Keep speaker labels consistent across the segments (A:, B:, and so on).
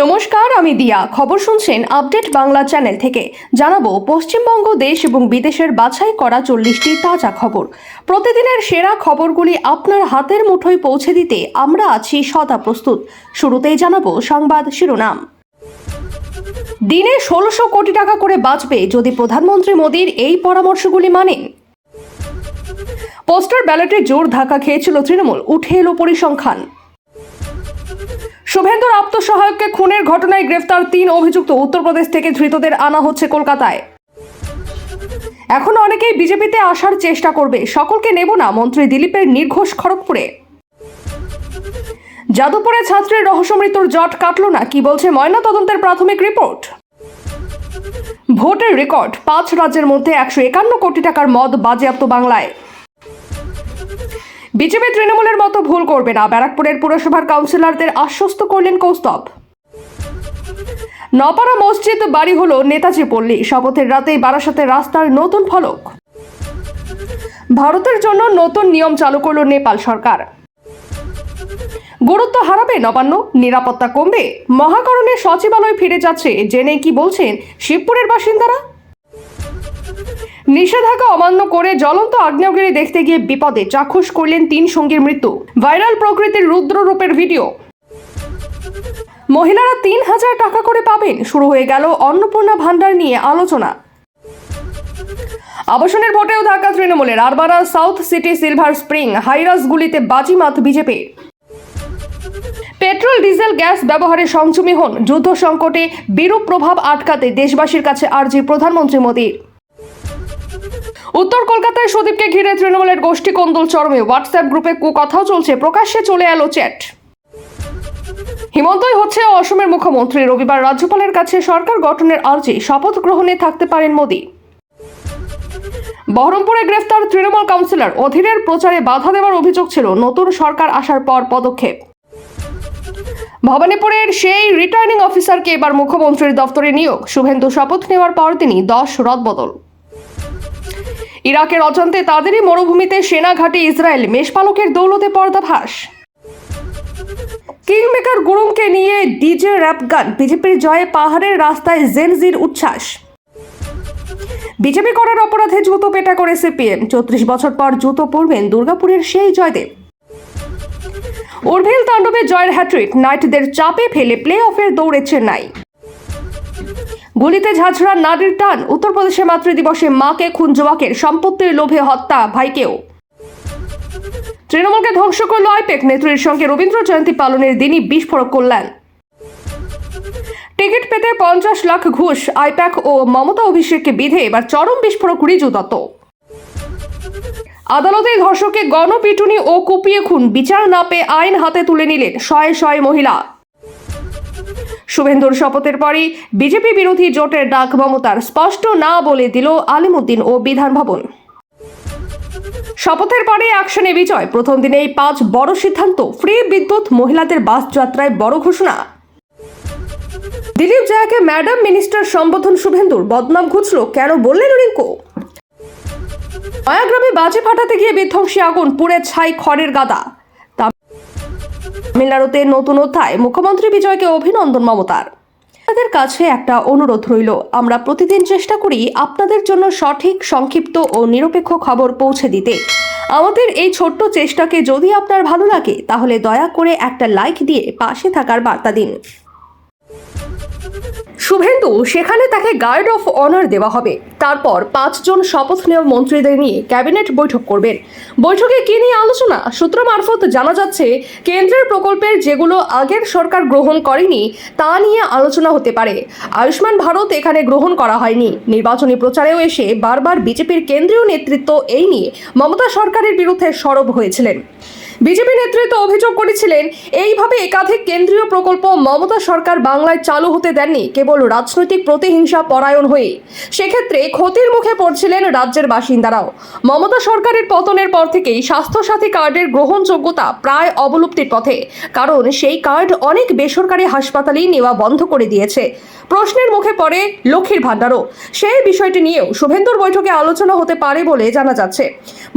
A: নমস্কার, আমি দিয়া। খবর শুনছেন আপডেট বাংলা চ্যানেল থেকে। জানাবো পশ্চিমবঙ্গ দেশ এবং বিদেশের বাছাই করা 40টি তাজা খবর। প্রতিদিনের সেরা খবরগুলি আপনার হাতের মুঠোয় পৌঁছে দিতে আমরা আছি সদা প্রস্তুত। শুরুতেই জানাবো সংবাদ শিরোনাম। দিনে 1600 কোটি টাকা করে বাঁচবে যদি প্রধানমন্ত্রী মোদীর এই পরামর্শগুলি মানেন। পোস্টাল ব্যালটে জোর ধাক্কা খেয়েছিল তৃণমূল, উঠে এলো পরিসংখ্যান। শুভেন্দুর আত্মসহায়ককে খুনের ঘটনায় গ্রেফতার 3 অভিযুক্ত। উত্তরপ্রদেশ থেকে ধৃতদের আনা হচ্ছে কলকাতায়। এখন অনেকেই বিজেপিতে আসার চেষ্টা করবে, সকলকে নেব না, মন্ত্রী দিলীপের নির্ঘোষ খড়গপুরে। যাদবপুরে ছাত্রের রহস্য মৃত্যুর জট কাটল না, কি বলছে ময়না তদন্তের প্রাথমিক রিপোর্ট। ভোটের রেকর্ড, 5 রাজ্যের মধ্যে 151 কোটি টাকার মদ বাজেয়াপ্ত বাংলায়। বিজেপি তৃণমূলের মতো ভুল করবে না, ব্যারাকপুরের পুরসভার কাউন্সিলরদের আশ্বস্ত করলেন কৌস্তব। নপাড়া মসজিদ বাড়ি হলো নেতাজি পল্লী, শপথের রাতেই বারাসাতে রাস্তার নতুন ফলক। ভারতের জন্য নতুন নিয়ম চালু করল নেপাল সরকার। গুরুত্ব হারাবে নবান্ন, নিরাপত্তা কমবে, মহাকরণে সচিবালয় ফিরে যাচ্ছে, জেনে কি বলছেন শিবপুরের বাসিন্দারা। নিষেধাজ্ঞা অমান্য করে জ্বলন্ত আগ্নেয়গিরি দেখতে গিয়ে বিপদে, চাক্ষুষ করলেন 3 সঙ্গীর মৃত্যু। ভাইরাল প্রকৃতির রুদ্ররূপের ভিডিও। মহিলারা 3000 টাকা করে পাবেন, শুরু হয়ে গেল অন্নপূর্ণা ভান্ডার নিয়ে আলোচনা। আবাসনের ভোটেও ধাক্কা তৃণমূলের, আরবারা সাউথ সিটি সিলভার স্প্রিং হাইরাসগুলিতে বাজিমাত বিজেপি। পেট্রোল ডিজেল গ্যাস ব্যবহারে সংযমী হন, যুদ্ধ সংকটে বিরূপ প্রভাব আটকাতে দেশবাসীর কাছে আর্জি প্রধানমন্ত্রী মোদীর। উত্তর কলকাতায় সুদীপকে ঘিরে তৃণমূলের গোষ্ঠী কোন্দল চরমে, হোয়াটসঅ্যাপ গ্রুপে কুকথাও চলছে, প্রকাশ্যে চলে এলো চ্যাট। হিমন্তই হচ্ছে অসমের মুখ্যমন্ত্রী, রবিবার রাজ্যপালের কাছে সরকার গঠনের আর্জি, শপথ গ্রহণে থাকতে পারেন মোদী। বহরমপুরে গ্রেফতার তৃণমূল কাউন্সিলর, অধীরের প্রচারে বাধা দেওয়ার অভিযোগ ছিল, নতুন সরকার আসার পর পদক্ষেপ। ভবানীপুরের সেই রিটার্নিং অফিসারকে এবার মুখ্যমন্ত্রীর দপ্তরে নিয়োগ, শুভেন্দু শপথ নেওয়ার পর তিনি 10 রদবদল। ইরাকের অজান্তে তাদেরই মরুভূমিতে সেনা ঘাঁটি ইসরায়েল, মেষপালকের দৌলতে পর্দাফাঁস। কিংমেকার গুরুংকে নিয়ে ডিজে র্যাপ গান, বিজেপির জয়ে পাহাড়ের রাস্তায় জেনজির উচ্ছ্বাস। বিজেপি করার অপরাধে জুতো পেটা করে সিপিএম, 34 বছর পর জুতো পরবেন দুর্গাপুরের সেই জয়দেব। উর্ভিল তাণ্ডবে জয়ের হ্যাট্রিক, নাইটদের চাপে ফেলে প্লে অফের দৌড়ে চেন্নাই। গুলিতে ঝাঁঝরা নারীর টান, উত্তরপ্রদেশে মাতৃদিবসে মাকে খুন যুবকের, সম্পত্তির লোভে হত্যা ভাইকেও। তৃণমূলকে ধ্বংস করল আইপ্যাক, নেত্রীর সঙ্গে রবীন্দ্র জয়ন্তী পালনের দিনই বিস্ফোরক কল্যাণ। টিকিট পেতে 50 লাখ ঘুষ, আইপ্যাক ও মমতা অভিষেককে বিধে এবার চরম বিস্ফোরক রিজু দত্ত। আদালতে ধর্ষকে গণপিটুনি ও কুপিয়ে খুন, বিচার না পেয়ে আইন হাতে তুলে নিলেন শয়ে শয়ে মহিলা। শুভেন্দুর শপথের পরই বিজেপি বিরোধী জোটের ডাক মমতার, স্পষ্ট না বলে দিল আলিমুদ্দিন ও বিধান ভবন। শপথের পরে অ্যাকশনে বিজয়, প্রথম দিনেই 5 বড় সিদ্ধান্ত, ফ্রি বিদ্যুৎ, মহিলাদের বাস যাত্রায় বড় ঘোষণা। দিলীপ জয়াকে ম্যাডাম মিনিস্টার সম্বোধন শুভেন্দুর, বদনাম ঘুচল কেন বললেন রিঙ্কু। নয়াগ্রামে বাজি ফাটাতে গিয়ে বিধ্বংসী আগুন, পুড়ে ছাই খড়ের গাদা। তামিলনাড়ুতে নতুন অধ্যায়, মুখ্যমন্ত্রী বিজয়কে অভিনন্দন মমতার। আপনাদের কাছে একটা অনুরোধ রইল, আমরা প্রতিদিন চেষ্টা করি আপনাদের জন্য সঠিক, সংক্ষিপ্ত ও নিরপেক্ষ খবর পৌঁছে দিতে। আমাদের এই ছোট্ট চেষ্টাকে যদি আপনার ভালো লাগে তাহলে দয়া করে একটা লাইক দিয়ে পাশে থাকার বার্তা দিন। শুভেন্দু, সেখানে তাকে গার্ড অফ অনার দেওয়া হবে। তারপর 5 জন শপথ নেওয়া মন্ত্রীদের নিয়ে ক্যাবিনেট বৈঠক করবেন। বৈঠকে কি নিয়ে আলোচনা? সূত্র মারফত জানা যাচ্ছে, কেন্দ্রের প্রকল্পের যেগুলো আগের সরকার গ্রহণ করেনি তা নিয়ে আলোচনা হতে পারে। আয়ুষ্মান ভারত এখানে গ্রহণ করা হয়নি। নির্বাচনী প্রচারেও এসে বারবার বিজেপির কেন্দ্রীয় নেতৃত্ব এই নিয়ে মমতা সরকারের বিরুদ্ধে সরব হয়েছিলেন। বিজেপি নেতৃত্ব অভিযোগ করেছিলেন, এইভাবে একাধিক কেন্দ্রীয় প্রকল্প মমতা সরকার বাংলায় চালু হতে দেননি কেবল রাজনৈতিক প্রতিহিংসা পরায়ণ হয়ে। সেক্ষেত্রে ক্ষতির মুখে পড়ছিলেন রাজ্যের বাসিন্দারাও। মমতা সরকারের পতনের পর থেকেই স্বাস্থ্যসাথী কার্ডের গ্রহণযোগ্যতা প্রায় অবলুপ্তির পথে, কারণ সেই কার্ড অনেক বেসরকারি হাসপাতালেই নেওয়া বন্ধ করে দিয়েছে। প্রশ্নের মুখে পড়ে লক্ষ্মীর ভাণ্ডারও। সেই বিষয়টি নিয়েও শুভেন্দুর বৈঠকে আলোচনা হতে পারে বলে জানা যাচ্ছে।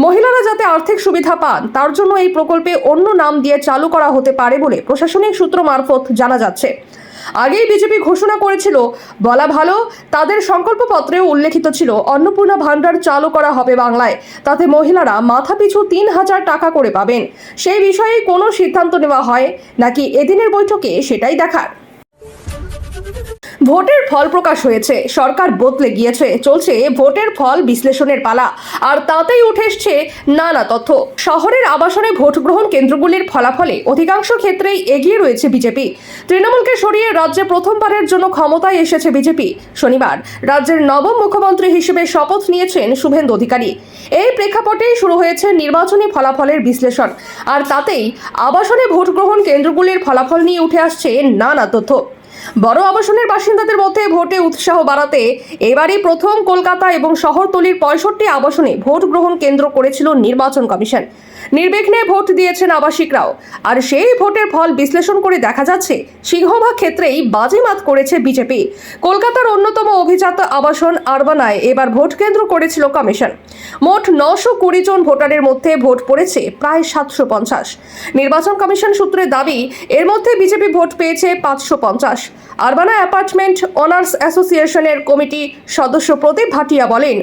A: মহিলারা যাতে আর্থিক সুবিধা পান তার জন্য এই প্রকল্পে অন্য নাম দিয়ে চালু করা হতে পারে বলে প্রশাসনিক সূত্র মারফত জানা যাচ্ছে। আগেই বিজেপি ঘোষণা করেছিল, বলা ভালো তাদের সংকল্পপত্রেও উল্লেখিত ছিল অন্নপূর্ণা ভান্ডার চালু করা হবে বাংলায়, তাতে মহিলারা মাথাপিছু ৩,০০০ টাকা করে পাবেন। সেই বিষয়ে কোনো সিদ্ধান্ত নেওয়া হয় নাকি এদিনের বৈঠকে সেটাই দেখার। ভোটের ফল প্রকাশ হয়েছে, সরকার বদলে গিয়েছে, চলছে ভোটের ফল বিশ্লেষণের পালা, আর তাতেই উঠে এসছে নানা তথ্য। শহরের আবাসনে ভোট গ্রহণ কেন্দ্রগুলির ফলাফলে অধিকাংশ ক্ষেত্রেই এগিয়ে রয়েছে বিজেপি। তৃণমূলকে সরিয়ে রাজ্যে প্রথমবারের জন্য ক্ষমতায় এসেছে বিজেপি। শনিবার রাজ্যের নবম মুখ্যমন্ত্রী হিসেবে শপথ নিয়েছেন শুভেন্দু অধিকারী। এই প্রেক্ষাপটেই শুরু হয়েছে নির্বাচনী ফলাফলের বিশ্লেষণ, আর তাতেই আবাসনে ভোট গ্রহণ কেন্দ্রগুলির ফলাফল নিয়ে উঠে আসছে নানা তথ্য। বড় আবাসনের বাসিন্দাদের মধ্যে ভোটে উৎসাহ বাড়াতে এবারই প্রথম কলকাতা এবং শহরতলির 65 আবাসনে ভোট গ্রহণ কেন্দ্র করেছিল নির্বাচন কমিশন। নির্বিঘ্নে ভোট দিয়েছেন আবাসিকরাও, আর সেই ভোটের ফল বিশ্লেষণ করে দেখা যাচ্ছে সিংহভাগ ক্ষেত্রেই বাজিমাত করেছে বিজেপি। কলকাতার অন্যতম অভিজাত আবাসন আরবানায় এবার ভোট কেন্দ্র করেছিল কমিশন। মোট 920 জন ভোটারের মধ্যে ভোট পড়েছে প্রায় 750। নির্বাচন কমিশন সূত্রে দাবি, এর মধ্যে বিজেপি ভোট পেয়েছে 550। আরবানা অ্যাপার্টমেন্ট ওনার্স অ্যাসোসিয়েশনের কমিটি সদস্য প্রদীপ ভাটিয়া বলেন,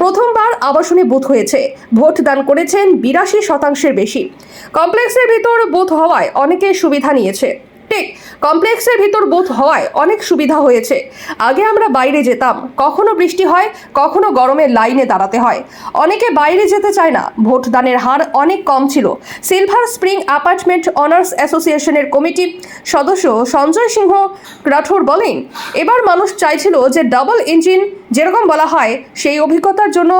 A: প্রথমবার আবাসনে বুথ হয়েছে, ভোট দান করেছেন 82% বেশি। কমপ্লেক্সের ভিতর বুথ হওয়ায় অনেকে সুবিধা নিয়েছে। ঠিক, কমপ্লেক্সের ভিতর বুথ হওয়ায় অনেক সুবিধা হয়েছে। আগে আমরা বাইরে যেতাম, কখনো বৃষ্টি হয়, কখনো গরমে লাইনে দাঁড়াতে হয়, অনেকে বাইরে যেতে চায় না। ভোটদানের হার অনেক কম ছিল। সিলভার স্প্রিং অ্যাপার্টমেন্ট ওনার্স অ্যাসোসিয়েশনের কমিটি সদস্য সঞ্জয় সিংহ রাঠোর বলেন, এবার মানুষ চাইছিল যে ডাবল ইঞ্জিন যেরকম বলা হয়, সেই অভিজ্ঞতার জন্য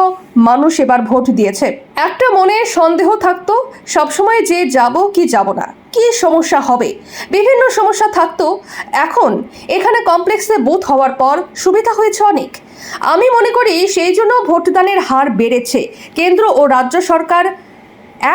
A: মানুষ এবার ভোট দিয়েছে। একটা মনে সন্দেহ থাকতো সবসময় যে যাব কি যাব না, কি সমস্যা হবে, বিভিন্ন সমস্যা থাকতো। এখন এখানে কমপ্লেক্সে বুথ হওয়ার পর সুবিধা হয়েছে অনেক। আমি মনে করি সেই জন্য ভোটদানের হার বেড়েছে। কেন্দ্র ও রাজ্য সরকার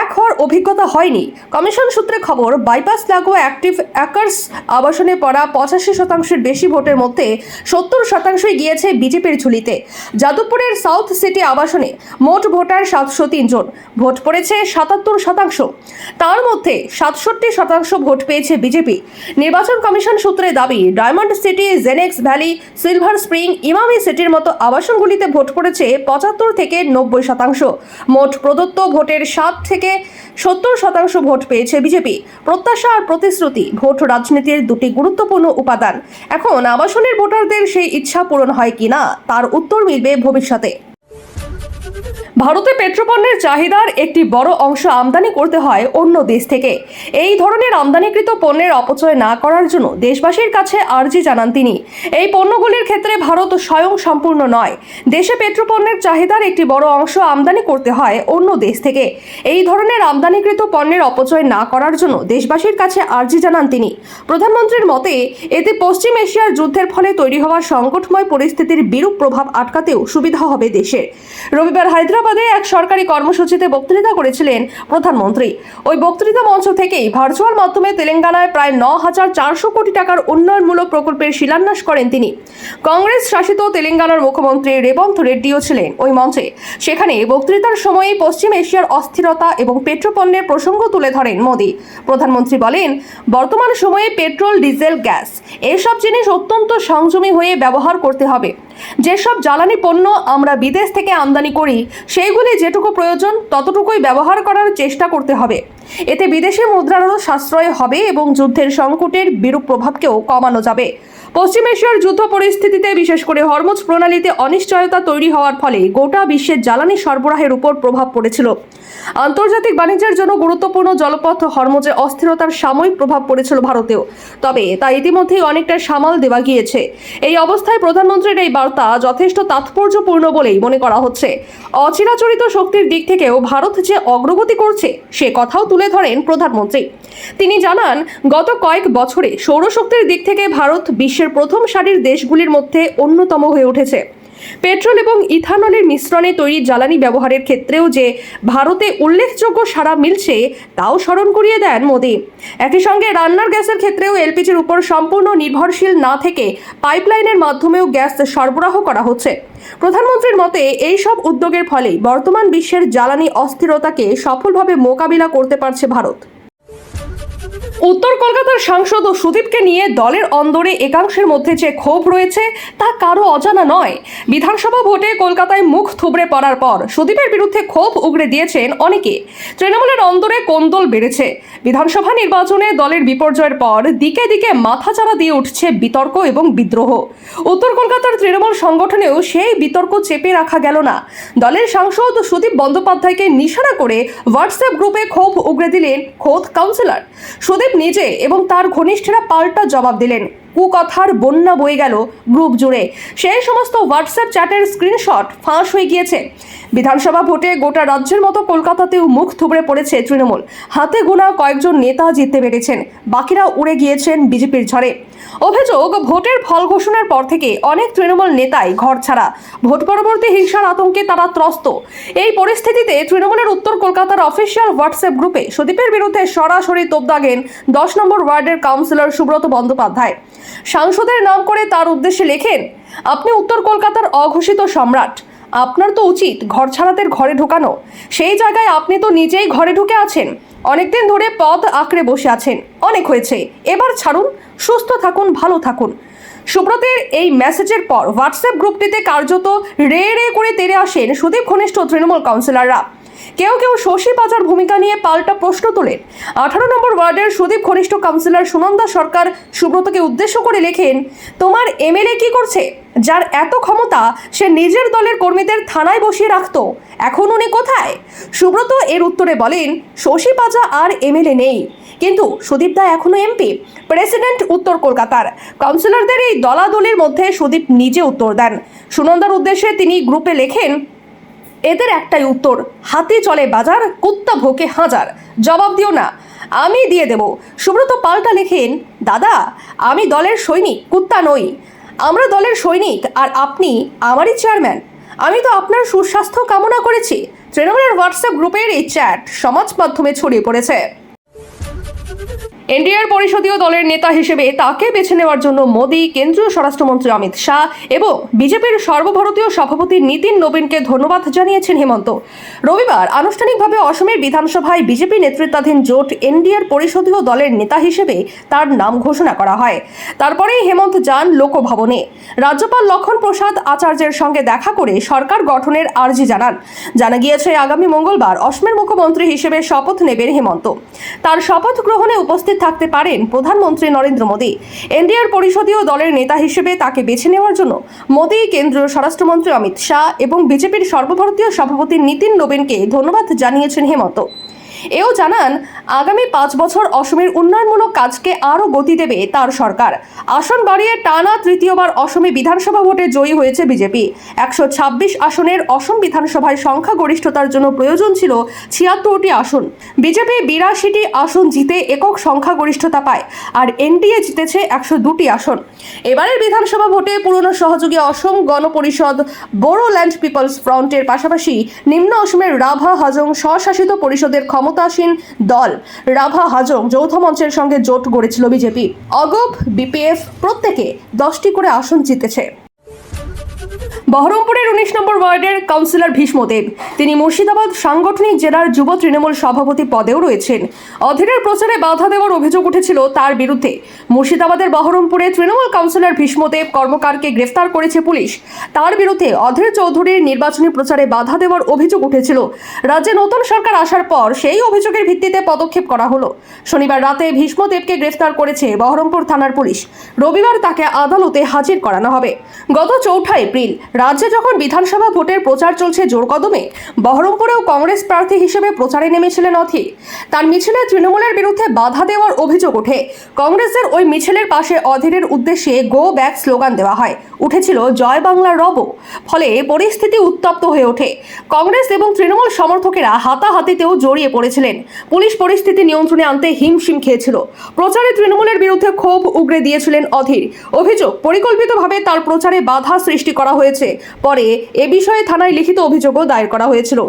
A: এক হওয়ার অভিজ্ঞতা হয়নি। কমিশন সূত্রে খবর, বাইপাস লাগোয়া অ্যাক্টিভ অ্যাকার্স আবাসনে পড়া 85% বেশি ভোটের মধ্যে 70%ই গিয়েছে বিজেপির ঝুলিতে। যাদবপুরের সাউথ সিটি আবাসনে মোট ভোটার 703 জন, ভোট পড়েছে 77%। তার মধ্যে 67% ভোট পেয়েছে বিজেপি। নির্বাচন কমিশন সূত্রে দাবি, diamond city, Genex valley, silver spring, Emami সিটির মতো আবাসনগুলিতে ভোট পড়েছে 75 থেকে 90%। মোট প্রদত্ত ভোটের 7 থেকে 70% ভোট পেয়েছে বিজেপি। প্রত্যাশা আর প্রতিশ্রুতি ভোট রাজনীতির দুটি গুরুত্বপূর্ণ উপাদান। এখন আবাসনের ভোটারদের সেই ইচ্ছা পূরণ হয় কিনা তার উত্তর মিলবে ভবিষ্যতে। ভারতে পেট্রোপণ্যের চাহিদার একটি বড় অংশ আমদানি করতে হয় অন্য দেশ থেকে। এই ধরনের আমদানিকৃত পণ্যের অপচয় না করার জন্য দেশবাসীর কাছে আর্জি জানান তিনি। এই পণ্যগুলির ক্ষেত্রে ভারত স্বয়ং সম্পূর্ণ নয়। দেশে পেট্রোপণ্যের চাহিদার একটি বড় অংশ আমদানি করতে হয় অন্য দেশ থেকে। এই ধরনের আমদানিকৃত পণ্যের অপচয় না করার জন্য দেশবাসীর কাছে আর্জি জানান তিনি। প্রধানমন্ত্রীর মতে, এতে পশ্চিম এশিয়ার যুদ্ধের ফলে তৈরি হওয়া সংকটময় পরিস্থিতির বিরূপ প্রভাব আটকাতেও সুবিধা হবে দেশের। রবিবার হায়দ্রাবাদে এক সরকারি কর্মসূচিতে বক্তৃতা করেছিলেন প্রধানমন্ত্রী। ওই বক্তৃতা মঞ্চ থেকেই ভার্চুয়াল মাধ্যমে তেলেঙ্গানায় প্রায় 9,400 কোটি টাকার উন্নয়নমূলক প্রকল্পের শিলান্যাস করেন তিনি। কংগ্রেস শাসিত তেলেঙ্গানার মুখ্যমন্ত্রী রেবন্ত রেড্ডিও ছিলেন ওই মঞ্চে। সেখানে বক্তৃতার সময় পশ্চিম এশিয়ার অস্থিরতা এবং পেট্রোপণ্যের প্রসঙ্গ তুলে ধরেন মোদি। প্রধানমন্ত্রী বলেন, বর্তমান সময়ে পেট্রোল, ডিজেল, গ্যাস এসব জিনিস অত্যন্ত সংযমী হয়ে ব্যবহার করতে হবে। যেসব জ্বালানি পণ্য আমরা বিদেশ থেকে আমদানি করি, সেইগুলি যেটুকু প্রয়োজন ততটুকুই ব্যবহার করার চেষ্টা করতে হবে। এতে বিদেশি মুদ্রারও সাশ্রয় হবে এবং যুদ্ধের সংকটের বিরূপ প্রভাবকেও কমানো যাবে। পশ্চিম এশিয়ার যুদ্ধ পরিস্থিতিতে, বিশেষ করে হরমুজ প্রণালীতে অনিশ্চয়তা তৈরি হওয়ার ফলে গোটা বিশ্বের জ্বালানি সরবরাহের উপর প্রভাব পড়েছিল। আন্তর্জাতিক বাণিজ্যের জন্য গুরুত্বপূর্ণ জলপথ হরমুজে অস্থিরতার সাময়িক প্রভাব পড়েছিল ভারতেও, তবে তা ইতিমধ্যেই অনেকটা সামাল দেওয়া গিয়েছে। এই অবস্থায় প্রধানমন্ত্রীর এই বার্তা যথেষ্ট তাৎপর্যপূর্ণ বলেই মনে করা হচ্ছে। অচিরাচরিত শক্তির দিক থেকেও ভারত যে অগ্রগতি করছে সে কথাও তুলে ধরেন প্রধানমন্ত্রী। তিনি জানান, গত কয়েক বছরে সৌরশক্তির দিক থেকে ভারত বিশ্বের প্রথম সারির দেশগুলির মধ্যে অন্যতম হয়ে উঠেছে। পেট্রোল এবং ইথানলের মিশ্রণে তৈরি জ্বালানি ব্যবহারের ক্ষেত্রেও যে ভারতে উল্লেখযোগ্য সাড়া মিলছে তাও স্মরণ করিয়ে দেন মোদি। একই সঙ্গে রান্নার গ্যাসের ক্ষেত্রেও এলপিজির উপর সম্পূর্ণ নির্ভরশীল না থেকে পাইপলাইনের মাধ্যমেও গ্যাস সরবরাহ করা হচ্ছে। প্রধানমন্ত্রীর মতে, এই সব উদ্যোগের ফলেই বর্তমান বিশ্বের জ্বালানি অস্থিরতাকে সফলভাবে মোকাবিলা করতে পারছে ভারত। উত্তর কলকাতার সাংসদ ও সুদীপকে নিয়ে দলের অন্দরে একাংশের মধ্যে যে ক্ষোভ রয়েছে তা কারো অজানা নয়। বিধানসভা ভোটে কলকাতায় মুখ থুবড়ে পড়ার পর সুদীপের বিরুদ্ধে ক্ষোভ উগরে দিয়েছেন অনেকে। তৃণমূলের অন্দরে কোন্দল বেড়েছে। বিধানসভা নির্বাচনে দলের বিপর্যয়ের পর দিকে দিকে মাথাচাড়া দিয়ে উঠছে বিতর্ক এবং বিদ্রোহ। উত্তর কলকাতার তৃণমূল সংগঠনেও সেই বিতর্ক চেপে রাখা গেল না। দলের সাংসদ সুদীপ বন্দ্যোপাধ্যায়কে নিশানা করে হোয়াটসঅ্যাপ গ্রুপে ক্ষোভ উগরে দিলেন খোদ কাউন্সিলর সুদীপ নিজে এবং তার ঘনিষ্ঠরা পাল্টা জবাব দিলেন। কুকথার বন্যা বয়ে গেল গ্রুপ জুড়ে। সেই সমস্ত হোয়াটসঅ্যাপ চ্যাটের স্ক্রিনশট ফাঁস হয়ে গিয়েছে। বিধানসভা ভোটে গোটা রাজ্যের মতো কলকাতাতেও মুখ থুবড়ে পড়েছে তৃণমূল। হাতে গোনা কয়েকজন নেতা জিততে পেরেছেন, বাকিরা উড়ে গিয়েছেন বিজেপির ঝড়ে। অভিযোগ, ভোটের ফল ঘোষণার পর থেকে অনেক তৃণমূল নেতাই ঘর ছাড়া। ভোট পরবর্তী হিংসার আতঙ্কে তারা ত্রস্ত। এই পরিস্থিতিতে তৃণমূলের উত্তর কলকাতার অফিসিয়াল হোয়াটসঅ্যাপ গ্রুপে সুদীপের বিরুদ্ধে সরাসরি তোপ দাগেন 10 নম্বর ওয়ার্ডের কাউন্সিলর সুব্রত বন্দ্যোপাধ্যায়। সাংসদের নাম করে তার উদ্দেশ্যে লেখেন, আপনি উত্তর কলকাতার অঘোষিত সম্রাট। আপনার তো উচিত ঘর ছাড়াদের ঘরে ঢোকানো। সেই জায়গায় আপনি তো নিজেই ঘরে ঢুকে আছেন। অনেকদিন ধরে পদ আঁকড়ে বসে আছেন। অনেক হয়েছে, এবার ছাড়ুন। সুস্থ থাকুন, ভালো থাকুন। সুব্রতের এই মেসেজের পর হোয়াটসঅ্যাপ গ্রুপটিতে কার্যত রে রে করে তেড়ে আসেন সুদীপ ঘনিষ্ঠ তৃণমূল কাউন্সিলররা। কেউ কেউ শশী পাজার ভূমিকা নিয়ে পাল্টা প্রশ্ন তোলেন। 18 নম্বর ওয়ার্ডের সুদীপ ঘনিষ্ঠ কাউন্সিলর সুনন্দা সরকার সুব্রতকে উদ্দেশ্য করে লেখেন, তোমার এমএলএ কি করছে? যার এত ক্ষমতা সে নিজের দলের কর্মীদের থানায় বসিয়ে রাখতো, এখন উনি কোথায়? সুব্রত এর উত্তরে বলেন, শশী পাজা আর এমএলএ নেই, কিন্তু সুদীপ দা এখনো এমপি, প্রেসিডেন্ট উত্তর কলকাতার। কাউন্সিলরদের এই দলাদলির মধ্যে সুদীপ নিজে উত্তর দেন। সুনন্দার উদ্দেশ্যে তিনি গ্রুপে লেখেন, এদের একটাই উত্তর, হাতি চলে বাজার, কুত্তা ভোকে হাজার। জবাব দিও না, আমি দিয়ে দেব। সুব্রত পাল্টা লেখেন, দাদা আমি দলের সৈনিক, কুত্তা নই। আমরা দলের সৈনিক আর আপনি আমারই চেয়ারম্যান। আমি তো আপনার সুস্বাস্থ্য কামনা করেছি। তৃণমূলের হোয়াটসঅ্যাপ গ্রুপের এই চ্যাট সমাজ মাধ্যমে ছড়িয়ে পড়েছে। এনডিএর পরিষদীয় দলের নেতা হিসেবে তাকে বেছে নেওয়ার জন্য মোদী, কেন্দ্রীয় স্বরাষ্ট্রমন্ত্রী অমিত শাহ এবং বিজেপির সর্বভারতীয় সভাপতি নীতিন নবীনকে ধন্যবাদ জানিয়েছেন হেমন্ত। রবিবার আনুষ্ঠানিকভাবে অসমের বিধানসভায় বিজেপি নেতৃত্বাধীন জোট এনডিএর পরিষদীয় দলের নেতা হিসেবে তার নাম ঘোষণা করা হয়। তারপরেই হেমন্ত যান লোকভবনে। রাজ্যপাল লক্ষণ প্রসাদ আচার্যের সঙ্গে দেখা করে সরকার গঠনের আর্জি জানান। জানা গিয়েছে, আগামী মঙ্গলবার অসমের মুখ্যমন্ত্রী হিসেবে শপথ নেবেন হেমন্ত। তার শপথ গ্রহণে উপস্থিত থাকতে পারেন প্রধানমন্ত্রী নরেন্দ্র মোদী। এনডিএর পরিষদীয় দলের নেতা হিসেবে তাকে বেছে নেওয়ার জন্য মোদী, কেন্দ্রীয় স্বরাষ্ট্রমন্ত্রী অমিত শাহ এবং বিজেপির সর্বভারতীয় সভাপতি নীতিন নবীনকে ধন্যবাদ জানিয়েছেন হেমন্ত। এও জানান, আগামী 5 বছর অসমের উন্নয়নমূলক কাজকে আরও গতি দেবে তার সরকার। আসন বাড়িয়ে টানা তৃতীয়বার অসমে বিধানসভা ভোটে জয়ী হয়েছে বিজেপি। 126 আসনের অসম বিধানসভায় সংখ্যাগরিষ্ঠতার জন্য প্রয়োজন ছিল 76টি আসন। বিজেপি 82টি আসন জিতে একক সংখ্যাগরিষ্ঠতা পায়, আর এনডিএ জিতেছে 102টি আসন। এবারের বিধানসভা ভোটে পুরনো সহযোগী অসম গণ পরিষদ, বোডোল্যান্ড পিপলস ফ্রন্টের পাশাপাশি নিম্ন অসমের রাভা হাজং স্বশাসিত পরিষদের ক্ষমতাসীন দল রাভা হাজং যৌথ মঞ্চের সঙ্গে জোট গড়েছিল বিজেপি। অগপ, বিপিএফ প্রত্যেকে 10টি করে আসন জিতেছে। বহরমপুরের 19 নম্বর ওয়ার্ডের কাউন্সিলর ভীষ্মদেব, তিনি মুর্শিদাবাদ সাংগঠনিক জেলার যুব তৃণমূল সভাপতি পদেও রয়েছেন। অধীরের প্রচারে বাধা দেওয়ার অভিযোগ উঠেছিল তার বিরুদ্ধে। মুর্শিদাবাদের বহরমপুরে তৃণমূল কাউন্সিলর ভীষ্মদেব কর্মকারকে গ্রেফতার করেছে পুলিশ। তার বিরুদ্ধে অধীর চৌধুরীর নির্বাচনী প্রচারে বাধা দেওয়ার অভিযোগ উঠেছিল। রাজ্যে নতুন সরকার আসার পর সেই অভিযোগের ভিত্তিতে পদক্ষেপ করা হলো। শনিবার রাতে ভীষ্মদেবকে গ্রেফতার করেছে বহরমপুর থানার পুলিশ। রবিবার তাকে আদালতে হাজির করানো হবে। গত 4 এপ্রিল রাজ্যে যখন বিধানসভা ভোটের প্রচার চলছে জোর কদমে, বহরমপুরেও কংগ্রেস প্রার্থী হিসেবে প্রচারে নেমেছিলেন অধীর। তার মিছিলে তৃণমূলের বিরুদ্ধে বাধা দেওয়ার অভিযোগ ওঠে। কংগ্রেসের ওই মিছিলের পাশে অধীরের উদ্দেশ্যে গো ব্যাক স্লোগান দেওয়া হয়। উঠেছিল জয় বাংলা রব। ফলে পরিস্থিতি উত্তপ্ত হয়ে ওঠে। কংগ্রেস এবং তৃণমূল সমর্থকেরা হাতাহাতিতেও জড়িয়ে পড়েছিলেন। পুলিশ পরিস্থিতি নিয়ন্ত্রণে আনতে হিমশিম খেয়েছিল। প্রচারে তৃণমূলের বিরুদ্ধে ক্ষোভ উগরে দিয়েছিলেন অধীর। অভিযোগ, পরিকল্পিতভাবে তার প্রচারে বাধা সৃষ্টি করা হয়েছে। হয়েছে। পরে এ বিষয়ে থানায় লিখিত অভিযোগও দায়ের করা হয়েছিল।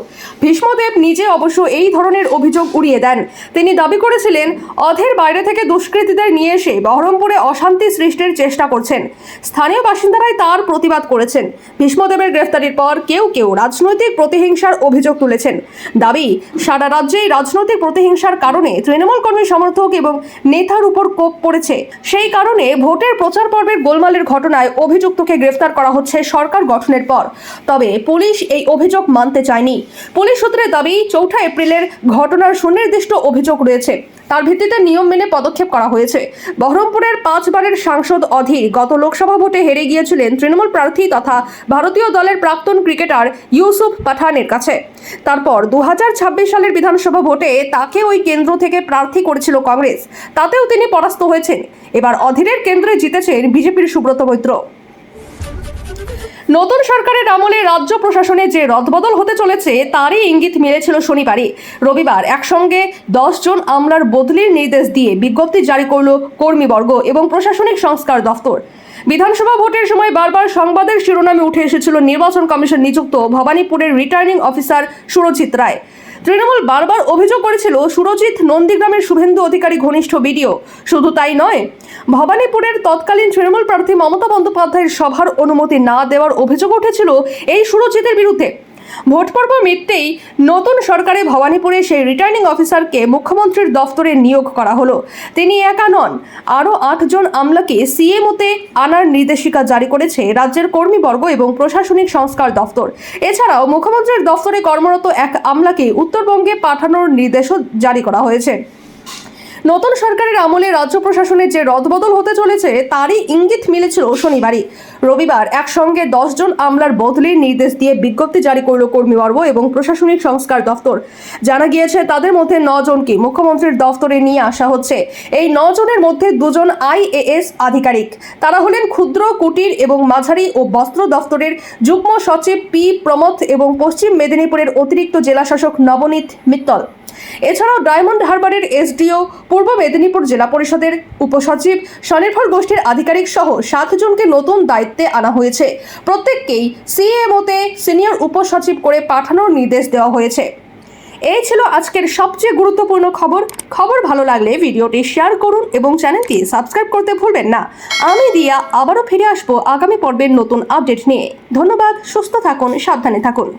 A: ভীষ্মদেব নিজে অবশ্য এই ধরনের অভিযোগ উড়িয়ে দেন। তিনি দাবি করেছিলেন, অধের বাইরে থেকে দুষ্কৃতীদের নিয়ে এসে বহরমপুরে অশান্তি সৃষ্টির চেষ্টা করছেন। স্থানীয় বাসিন্দারাই তার প্রতিবাদ করেছেন। ভীষ্মদেবের গ্রেফতারির পর কেউ কেউ রাজনৈতিক প্রতিহিংসার অভিযোগ তুলেছেন। দাবি, সারা রাজ্যেই রাজনৈতিক প্রতিহিংসার কারণে তৃণমূল কর্মী সমর্থক এবং নেতার উপর কোপ পড়েছে। সেই কারণে ভোটের প্রচার পর্বের গোলমালের ঘটনায় অভিযুক্তকে গ্রেফতার করা হচ্ছে সরকার গঠনের পর। তবে পুলিশ এই অভিযোগ মানতে চায়নি। পুলিশ সূত্রের দাবি, 4 এপ্রিলের ঘটনার সুনির্দিষ্ট অভিযোগ রয়েছে, তার ভিত্তিতে নিয়ম মেনে পদক্ষেপ করা হয়েছে। বহরমপুরের 5 বারের সাংসদ অধীর গত লোকসভা ভোটে হেরে গিয়েছিলেন তৃণমূল প্রার্থী তথা ভারতীয় দলের প্রাক্তন ক্রিকেটার ইউসুফ পাঠানের কাছে। তারপর 2026 সালের বিধানসভা ভোটে তাকে ওই কেন্দ্র থেকে প্রার্থী করেছিল কংগ্রেস, তাতেও তিনি পরাস্ত হয়েছেন। এবার অধীরের কেন্দ্রে জিতেছেন বিজেপির সুব্রত মৈত্র। নতুন সরকারের আমলে রাজ্য প্রশাসনে যে রদবদল হতে চলেছে তারই ইঙ্গিত মিলেছিল শনিবারই। রবিবার একসঙ্গে 10 জন আমলার বদলির নির্দেশ দিয়ে বিজ্ঞপ্তি জারি করল কর্মীবর্গ এবং প্রশাসনিক সংস্কার দফতর। বিধানসভা ভোটের সময় বারবার সংবাদের শিরোনামে উঠে এসেছিল নির্বাচন কমিশন নিযুক্ত ভবানীপুরের রিটার্নিং অফিসার সুরজিৎ রায়। তৃণমূল বারবার অভিযোগ করেছিল সুরজিৎ নন্দীগ্রামের শুভেন্দু অধিকারী ঘনিষ্ঠ বিডিও। শুধু তাই নয়, ভবানীপুরের তৎকালীন তৃণমূল প্রার্থী মমতা বন্দ্যোপাধ্যায়ের সভার অনুমতি না দেওয়ার অভিযোগ উঠেছিল এই সুরজিতের বিরুদ্ধে। ভোট পর্ব মিটতেই নতুন সরকারে ভবানীপুরে সেই রিটার্নিং অফিসারকে মুখ্যমন্ত্রীর দফতরে নিয়োগ করা হলো। তিনি একা নন, আরও 8 জন আমলাকে সিএমওতে আনার নির্দেশিকা জারি করেছে রাজ্যের কর্মীবর্গ এবং প্রশাসনিক সংস্কার দফতর। এছাড়াও মুখ্যমন্ত্রীর দফতরে কর্মরত এক আমলাকে উত্তরবঙ্গে পাঠানোর নির্দেশও জারি করা হয়েছে। নতুন সরকারের আমলে রাজ্য প্রশাসনের যে রদবদল হতে চলেছে তারই ইঙ্গিত মিলেছিল শনিবারই। রবিবার একসঙ্গে 10 জন আমলার বদলির নির্দেশ দিয়ে বিজ্ঞপ্তি জারি করল কর্মীবর্গ এবং প্রশাসনিক সংস্কার দফতর। জানা গিয়েছে তাদের মধ্যে 9 জনকে মুখ্যমন্ত্রীর দফতরে নিয়ে আসা হচ্ছে। এই 9 জনের মধ্যে 2 জন IAS আধিকারিক। তারা হলেন ক্ষুদ্র, কুটির এবং মাঝারি ও বস্ত্র দফতরের যুগ্ম সচিব পি প্রমথ এবং পশ্চিম মেদিনীপুরের অতিরিক্ত জেলাশাসক নবনীত মিত্তল। এছাড়াও ডায়মন্ড হারবারের SDO, পূর্ব মেদিনীপুর জেলা পরিষদের উপসচিব, স্বনির্ভর গোষ্ঠীর আধিকারিক সহ 7 জনকে নতুন দায়িত্বে আনা হয়েছে। প্রত্যেককেই সিএমওতে সিনিয়র উপসচিব করে পাঠানোর নির্দেশ দেওয়া হয়েছে। এই ছিল আজকের সবচেয়ে গুরুত্বপূর্ণ খবর ভালো লাগলে ভিডিওটি শেয়ার করুন এবং চ্যানেলটি সাবস্ক্রাইব করতে ভুলবেন না। আমি দিয়া আবারও ফিরে আসবো আগামী পর্বের নতুন আপডেট নিয়ে। ধন্যবাদ, সুস্থ থাকুন, সাবধানে থাকুন।